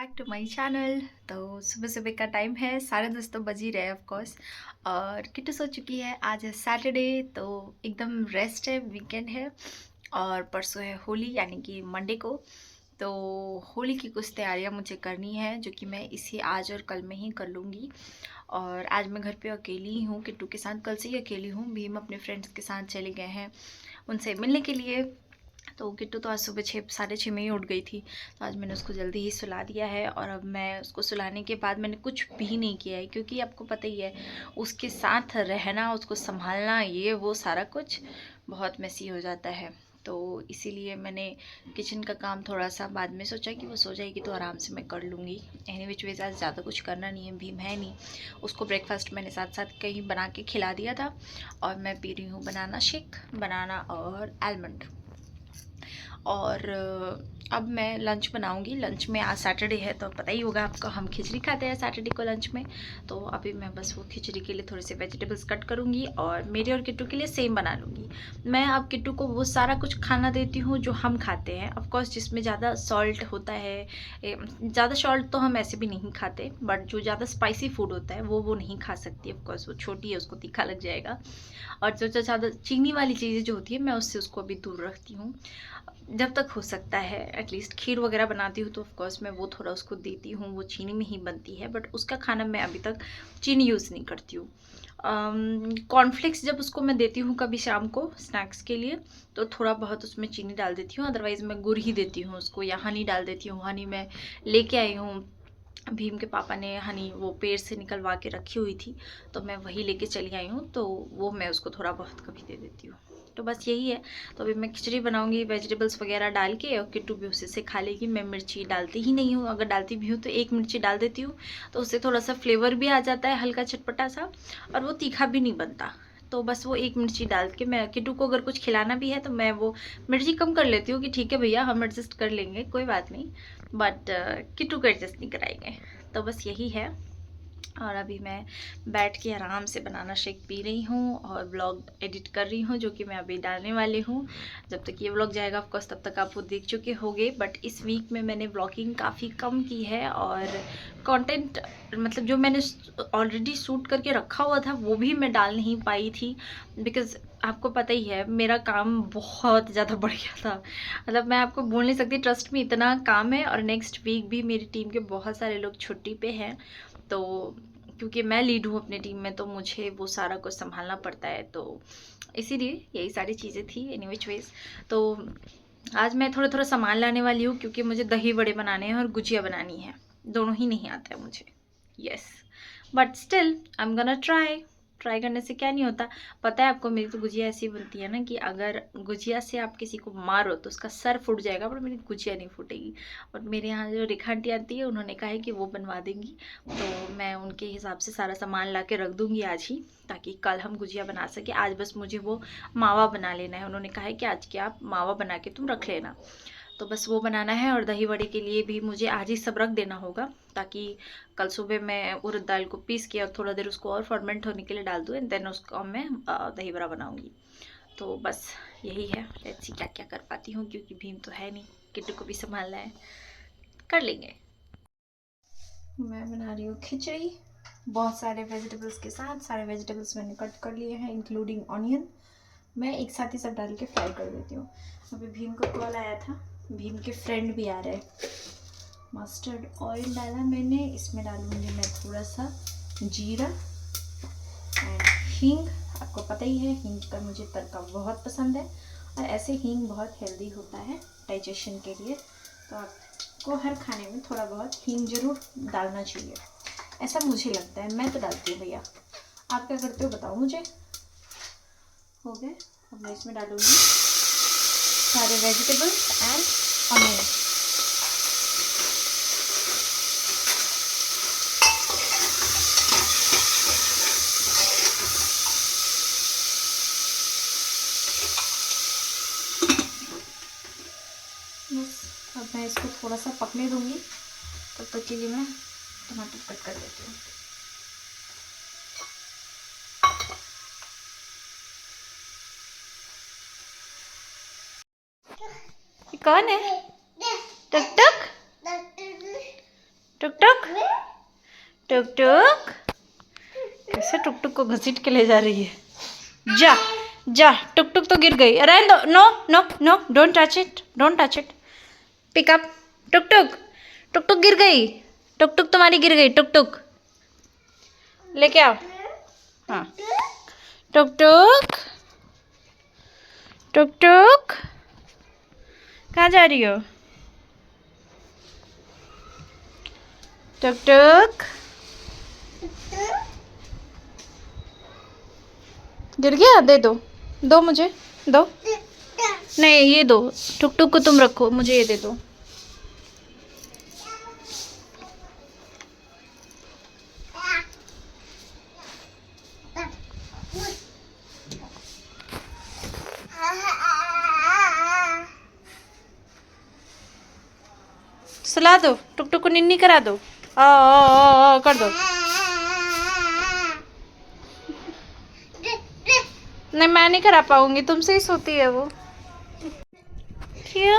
Back to my channel. तो सुबह सुबह का टाइम है, 10:30 तो बज ही रहे हैं ऑफकोर्स। और किट्टू सो चुकी है। आज है सैटरडे, तो एकदम रेस्ट है, वीकेंड है। और परसों है होली, यानी कि मंडे को। तो होली की कुछ तैयारियां मुझे करनी है, जो कि मैं इसी आज और कल में ही कर लूँगी। और आज मैं घर पे अकेली ही हूँ, किट्टू के साथ। कल से ही अकेली हूँ। भीम अपने फ्रेंड्स के साथ चले गए हैं उनसे मिलने के लिए। तो किट्टू तो आज सुबह 6, 6:30 में ही उठ गई थी। तो आज मैंने उसको जल्दी ही सुला दिया है। और अब मैं उसको सुलाने के बाद मैंने कुछ भी नहीं किया है, क्योंकि आपको पता ही है उसके साथ रहना, उसको संभालना, ये वो सारा कुछ बहुत मेसी हो जाता है। तो इसीलिए मैंने किचन का काम थोड़ा सा बाद में सोचा कि वो सो जाएगी तो आराम से मैं कर लूँगी। एनी विच वेज आज ज़्यादा कुछ करना नहीं है, भीम है नहीं। उसको ब्रेकफास्ट मैंने साथ साथ कहीं बना के खिला दिया था। और मैं पी रही हूँ बनाना शेक, बनाना और आलमंड। और अब मैं लंच बनाऊंगी। लंच में आज सैटरडे है तो पता ही होगा आपको, हम खिचड़ी खाते हैं सैटरडे को लंच में। तो अभी मैं बस वो खिचड़ी के लिए थोड़े से वेजिटेबल्स कट करूंगी और मेरे और किट्टू के लिए सेम बना लूँगी। मैं अब किट्टू को वो सारा कुछ खाना देती हूँ जो हम खाते हैं, ऑफकोर्स जिसमें ज़्यादा सॉल्ट होता है। ज़्यादा सॉल्ट तो हम ऐसे भी नहीं खाते, बट जो ज़्यादा स्पाइसी फूड होता है वो नहीं खा सकती। ऑफकोर्स वो छोटी है, उसको तीखा लग जाएगा। और जो ज़्यादा चीनी वाली चीज़ें जो होती है, मैं उससे उसको अभी दूर रखती हूँ जब तक हो सकता है। एटलीस्ट खीर वगैरह बनाती हूँ तो ऑफकोर्स मैं वो थोड़ा उसको देती हूँ, वो चीनी में ही बनती है, बट उसका खाना मैं अभी तक चीनी यूज़ नहीं करती हूँ। कॉर्नफ्लेक्स जब उसको मैं देती हूँ कभी शाम को स्नैक्स के लिए, तो थोड़ा बहुत उसमें चीनी डाल देती हूँ। अदरवाइज़ मैं गुड़ ही देती हूँ उसको, या हनी डाल देती हूँ। हनी मैं लेके आई हूँ, भीम के पापा ने हनी वो पेड़ से निकलवा के रखी हुई थी, तो मैं वही लेके चली आई हूँ। तो वो मैं उसको थोड़ा बहुत कभी दे देती हूँ। तो बस यही है। तो अभी मैं खिचड़ी बनाऊंगी वेजिटेबल्स वगैरह डाल के, और किट्टू भी उसी से खा लेगी। मैं मिर्ची डालती ही नहीं हूँ, अगर डालती भी हूँ तो एक मिर्ची डाल देती हूँ। तो उससे थोड़ा सा फ्लेवर भी आ जाता है, हल्का चटपटा सा, और वो तीखा भी नहीं बनता। तो बस वो एक मिर्ची डाल के, मैं किट्टू को अगर कुछ खिलाना भी है तो मैं वो मिर्ची कम कर लेती हूँ कि ठीक है भैया, हम एडजस्ट कर लेंगे, कोई बात नहीं। बट किट्टू को एडजस्ट नहीं कराएंगे। तो बस यही है। और अभी मैं बैठ के आराम से बनाना शेक पी रही हूँ और व्लॉग एडिट कर रही हूँ, जो कि मैं अभी डालने वाली हूँ। जब तक ये व्लॉग जाएगा ऑफकोर्स तब तक आप वो देख चुके होंगे। बट इस वीक में मैंने व्लॉगिंग काफ़ी कम की है, और कंटेंट मतलब जो मैंने ऑलरेडी शूट करके रखा हुआ था वो भी मैं डाल नहीं पाई थी, बिकॉज़ आपको पता ही है मेरा काम बहुत ज़्यादा बढ़ गया था। मतलब मैं आपको बोल नहीं सकती, ट्रस्ट में इतना काम है। और नेक्स्ट वीक भी मेरी टीम के बहुत सारे लोग छुट्टी पे हैं। तो क्योंकि मैं लीड हूँ अपने टीम में, तो मुझे वो सारा कुछ संभालना पड़ता है। तो इसीलिए यही सारी चीज़ें थी। एनी विच वेज, तो आज मैं थोड़ा थोड़ा सामान लाने वाली हूँ, क्योंकि मुझे दही बड़े बनाने हैं और गुजिया बनानी है। दोनों ही नहीं आता है मुझे। Yes, but still I am gonna try. Try करने से क्या नहीं होता। पता है आपको, मेरी तो गुजिया ऐसी बनती है ना कि अगर गुजिया से आप किसी को मारो तो उसका सर फूट जाएगा, पर मेरी गुजिया नहीं फूटेगी। और मेरे यहाँ जो रेखा आंटी आती है, उन्होंने कहा है कि वो बनवा देंगी। तो मैं उनके हिसाब से सारा सामान ला के रख दूँगी आज ही, ताकि कल हम गुजिया बना सके। आज बस मुझे वो मावा बना लेना है। उन्होंने कहा है कि आज के आप मावा बना के तुम रख लेना। तो बस वो बनाना है। और दही बड़े के लिए भी मुझे आज ही सब रख देना होगा, ताकि कल सुबह मैं उड़द दाल को पीस के और थोड़ा देर उसको और फर्मेंट होने के लिए डाल दूँ, एंड देन उसको मैं दही बड़ा बनाऊँगी। तो बस यही है। लेट्स सी क्या क्या कर पाती हूँ, क्योंकि भीम तो है नहीं, किट्टू को भी संभालना है। कर लेंगे। मैं बना रही हूँ खिचड़ी बहुत सारे वेजिटेबल्स के साथ। सारे वेजिटेबल्स मैंने कट कर लिए हैं, इंक्लूडिंग ऑनियन। मैं एक साथ ही सब डाल के फ्राई कर देती हूँ। अभी भीम का कॉल आया था, भीम के फ्रेंड भी आ रहे हैं। मस्टर्ड ऑयल डाला मैंने, इसमें डालूंगी मैं थोड़ा सा जीरा एंड हींग। आपको पता ही है हींग का मुझे तड़का बहुत पसंद है, और ऐसे हींग बहुत हेल्दी होता है डाइजेशन के लिए। तो आपको हर खाने में थोड़ा बहुत हींग जरूर डालना चाहिए, ऐसा मुझे लगता है। मैं तो डालती हूँ भैया, आप क्या करते हो बताओ मुझे। हो गए। अब मैं इसमें डालूंगी सारे वेजिटेबल्स एंड ऑनियन। बस अब मैं इसको थोड़ा सा पकने दूंगी, तब तक के लिए मैं टमाटर कट कर देती हूँ। ये कौन है? टक टक। टुक टुक टुक। कैसे टुक टुक को घसीट के ले जा रही है। जा जा, टुक टुक तो गिर गई। अरे no no no no, don't touch it, don't touch it. Pick up. टुक टुक, टुक टुक गिर गई। टुक टुक तुम्हारी गिर गई। टुक टुक लेके आओ। हाँ, टुक टुक टुक टुक, कहाँ जा रही हो? टुक टुक गिर गया। दे दो, दो मुझे, दो। नहीं ये दो, टुक टुक को तुम रखो, मुझे ये दे दो। सुला दो, टुक टुक को निन्नी करा दो। आ कर दो। नहीं मैं नहीं करा पाऊंगी, तुमसे ही सोती है वो। क्या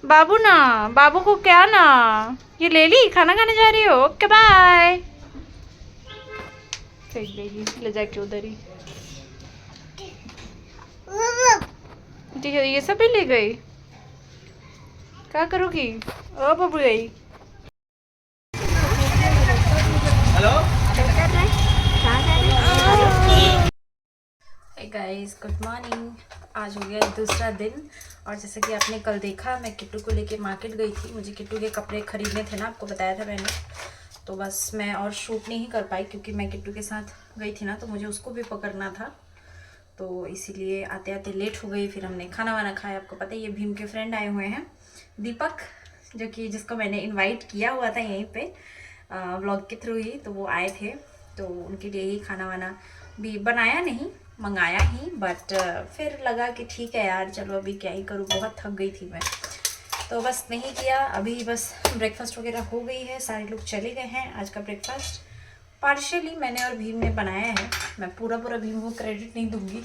बाबू ना, बाबू को क्या ना, ये ले ली, खाना खाने जा रही हो? Okay bye. फेंक देगी ले जाके उधर ही। ये सब भी ले गई, क्या करोगी? ओ बाबू गई। Hello guys, good morning. आज हो गया दूसरा दिन और जैसे कि आपने कल देखा, मैं किट्टू को लेके मार्केट गई थी। मुझे किट्टू के कपड़े खरीदने थे ना, आपको बताया था मैंने। तो बस मैं और शूट नहीं कर पाई क्योंकि मैं किट्टू के साथ गई थी ना, तो मुझे उसको भी पकड़ना था, तो इसीलिए आते आते लेट हो गई। फिर हमने खाना वाना खाया। आपको पता है ये भीम के फ्रेंड आए हुए हैं, दीपक, जो कि जिसको मैंने इनवाइट किया हुआ था यहीं पे व्लॉग के थ्रू ही, तो वो आए थे। तो उनके लिए ही खाना वाना भी बनाया नहीं, मंगाया ही। बट फिर लगा कि ठीक है यार, चलो अभी क्या ही करूँ, बहुत थक गई थी मैं, तो बस नहीं किया। अभी बस ब्रेकफास्ट वगैरह हो गई है, सारे लोग चले गए हैं। आज का ब्रेकफास्ट पार्शियली मैंने और भीम ने बनाया है। मैं पूरा भीम को क्रेडिट नहीं दूंगी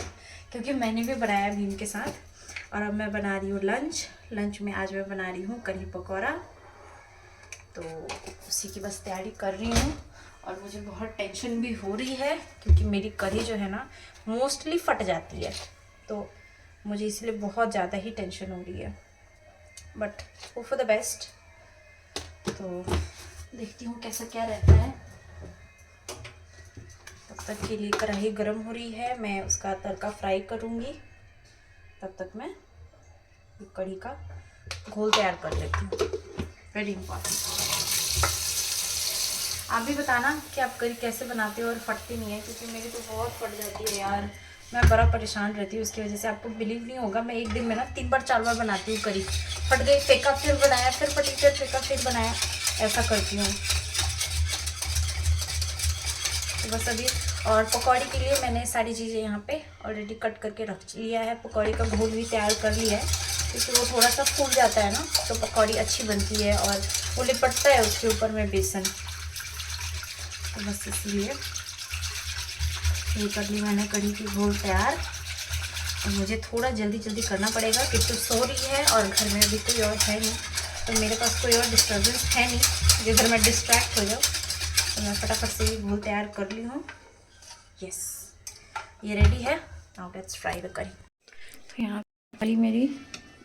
क्योंकि मैंने भी बनाया भीम के साथ। और अब मैं बना रही हूँ लंच में आज मैं बना रही हूँ कढ़ी पकौड़ा, तो उसी की बस तैयारी कर रही हूँ। और मुझे बहुत टेंशन भी हो रही है क्योंकि मेरी कढ़ी जो है ना मोस्टली फट जाती है, तो मुझे इसलिए बहुत ज़्यादा ही टेंशन हो रही है। But hope for the best. तो देखती हूँ कैसा क्या रहता है। तब तक के लिए कढ़ाई गर्म हो रही है, मैं उसका तड़का फ्राई करूँगी। तब तक मैं कढ़ी का घोल तैयार कर लेती हूँ, वेरी इंपॉर्टेंट। आप भी बताना कि आप कढ़ी कैसे बनाते हो और फटती नहीं है, क्योंकि मेरी तो बहुत फट जाती है यार। मैं बड़ा परेशान रहती हूँ उसकी वजह से। आपको बिलीव नहीं होगा, मैं एक दिन में ना 3 बार 4 बार बनाती हूँ कढ़ी। फट गई, फेंका, फिर बनाया, फिर फटी, फिर फेंका, फिर बनाया, ऐसा करती हूँ। तो बस अभी और पकौड़ी के लिए मैंने सारी चीज़ें यहाँ पे ऑलरेडी कट करके रख लिया है। पकौड़ी का घोल भी तैयार कर लिया है क्योंकि वो थोड़ा सा फूल जाता है ना, तो पकौड़ी अच्छी बनती है और वो लिपटता है उसके ऊपर में बेसन। तो बस इसलिए ये कर ली मैंने कढ़ी की घोल तैयार। और मुझे थोड़ा जल्दी करना पड़ेगा क्योंकि सो रही है और घर में भी कोई और है नहीं, तो मेरे पास कोई और डिस्टर्बेंस है नहीं कि अगर मैं डिस्ट्रैक्ट हो जाऊँ। तो मैं फटाफट से ये घोल तैयार कर ली हूँ। यस, ये रेडी है। नाउ लेट्स फ्राई द कढ़ी। तो यहाँ कढ़ी मेरी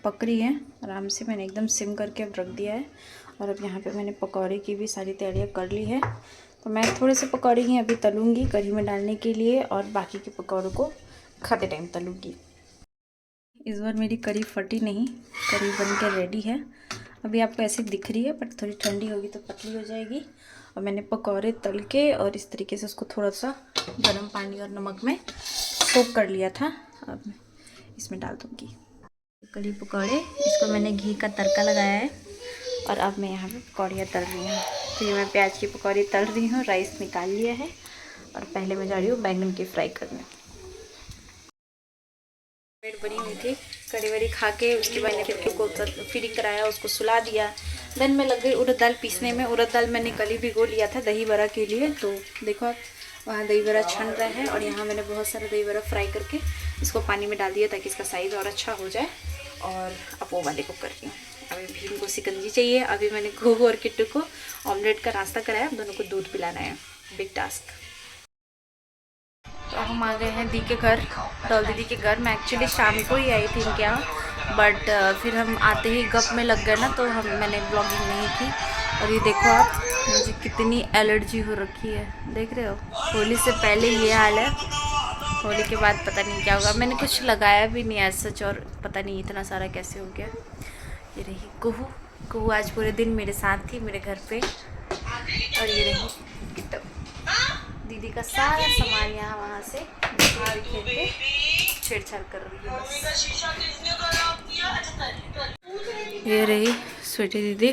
पक रही है आराम से, मैंने एकदम सिम करके अब रख दिया है। और अब यहाँ पे मैंने पकौड़े की भी सारी तैयारियाँ कर ली है। तो मैं थोड़े से पकौड़े ही अभी तलूँगी कढ़ी में डालने के लिए, और बाकी के पकौड़ों को खाते टाइम तलूँगी। इस बार मेरी कढ़ी फटी नहीं, कढ़ी बन के रेडी है। अभी आपको ऐसे दिख रही है, बट थोड़ी ठंडी होगी तो पतली हो जाएगी। और मैंने पकौड़े तल के और इस तरीके से उसको थोड़ा सा गर्म पानी और नमक में सोक कर लिया था। अब मैं इसमें डाल दूँगी कढ़ी पकौड़े। इसको मैंने घी का तड़का लगाया है और अब मैं यहाँ पे पकौड़ियाँ तल रही हूँ। तो ये मैं प्याज की पकौड़ी तल रही हूँ, राइस निकाल लिया है और पहले मैं जा रही हूँ बैंगन की फ्राई करने। पेट बनी हुई थी, कड़ी वड़ी खा के उसके बाद फिर को फ्री कराया, उसको सुला दिया। देन मैं लग गई उड़द दाल पीसने में। उड़द दाल मैंने कल ही भिगो लिया था दही बड़ा के लिए। तो देखो आप, वहाँ दही बड़ा छन रहा है और यहाँ मैंने बहुत सारा दही बड़ा फ्राई करके इसको पानी में डाल दिया ताकि इसका साइज़ और अच्छा हो जाए। और अब वो वाले को कर रही हूँ। अभी भीम को शिकंजी चाहिए। अभी मैंने घोघू और किट्टू को ऑमलेट का नाश्ता कराया, दोनों को दूध पिलाना है, बिग टास्क। तो हम आ गए हैं दी के घर, डॉल दीदी के घर। मैं एक्चुअली शाम को ही आई थी इनके यहाँ, बट फिर हम आते ही गप में लग गए ना, तो मैंने ब्लॉगिंग नहीं की। और ये देखो आप, मुझे कितनी एलर्जी हो रखी है, देख रहे हो। होली से पहले ये हाल है, होली के बाद पता नहीं क्या होगा। मैंने कुछ लगाया भी नहीं ऐसा सच, और पता नहीं इतना सारा कैसे हो गया। ये रही कुहू। कुहू आज पूरे दिन मेरे साथ थी मेरे घर पे। और ये रही किट्टू, दीदी का सारा सामान यहाँ वहाँ से खेलते छेड़छाड़ कर रही है बस। ये रही स्वीटी दीदी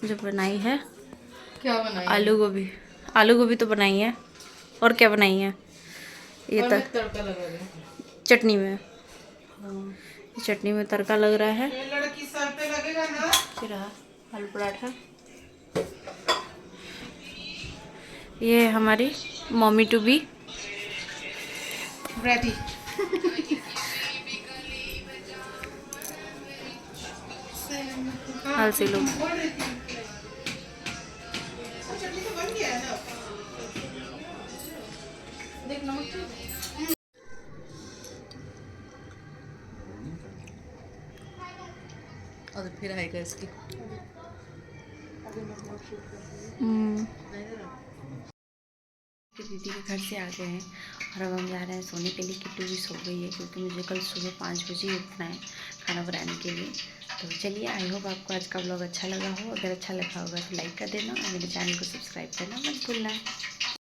जो बनाई है। क्या बनाई? आलू गोभी। आलू गोभी तो बनाई है, और क्या बनाई है? ये और तक तड़का लगा रहे हैं। चटनी में, हाँ। चटनी में तड़का लग रहा है। ये लड़की सर पे लगेगा ना। फिर आलू पराठा। ये हमारी मम्मी टू बी रेडी। हाल से लोग। चटनी तो बन गया है ना। देख नमक और फिर आएगा इसकी। दीदी के घर से आ गए हैं और अब हम जा रहे हैं सोने के लिए। किट्टू भी सो गई है क्योंकि मुझे कल सुबह 5 बजे ही उठना है खाना बनाने के लिए। तो चलिए, आई होप आपको आज का ब्लॉग अच्छा लगा हो। अगर अच्छा लगा होगा तो लाइक कर देना और मेरे चैनल को सब्सक्राइब करना मत भूलना।